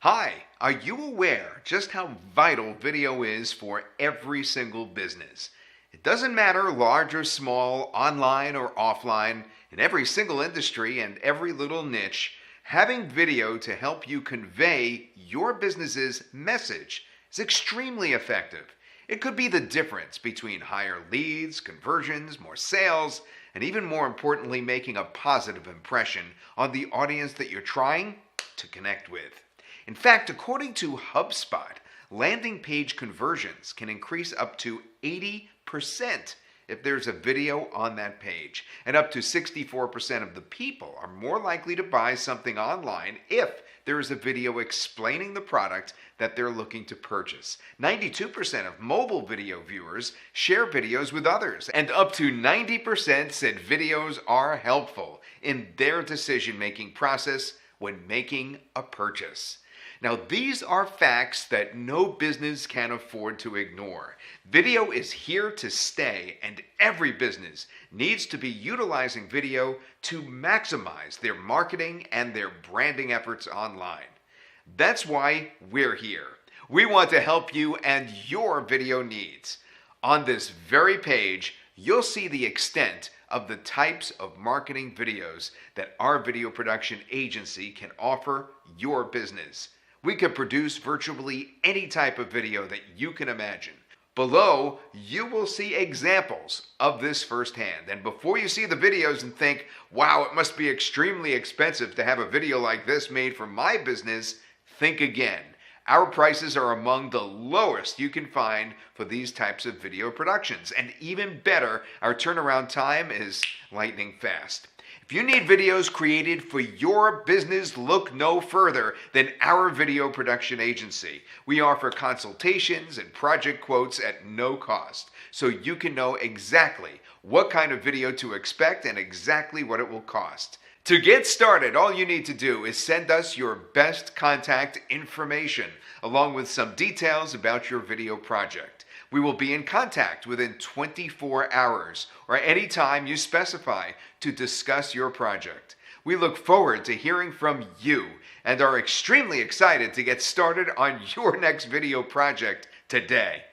Hi, are you aware just how vital video is for every single business? It doesn't matter large or small, online or offline, in every single industry and every little niche, having video to help you convey your business's message is extremely effective. It could be the difference between higher leads, conversions, more sales, and even more importantly, making a positive impression on the audience that you're trying to connect with. In fact, according to HubSpot, landing page conversions can increase up to 80% if there's a video on that page. And up to 64% of the people are more likely to buy something online if there is a video explaining the product that they're looking to purchase. 92% of mobile video viewers share videos with others, and up to 90% said videos are helpful in their decision-making process when making a purchase. Now, these are facts that no business can afford to ignore. Video is here to stay, and every business needs to be utilizing video to maximize their marketing and their branding efforts online. That's why we're here. We want to help you and your video needs. On this very page, you'll see the extent of the types of marketing videos that our video production agency can offer your business. We can produce virtually any type of video that you can imagine. Below, you will see examples of this firsthand. And before you see the videos and think, wow, it must be extremely expensive to have a video like this made for my business, think again. Our prices are among the lowest you can find for these types of video productions. And even better, our turnaround time is lightning fast. If you need videos created for your business, look no further than our video production agency. We offer consultations and project quotes at no cost, so you can know exactly what kind of video to expect and exactly what it will cost. To get started, all you need to do is send us your best contact information, along with some details about your video project. We will be in contact within 24 hours or any time you specify to discuss your project. We look forward to hearing from you and are extremely excited to get started on your next video project today.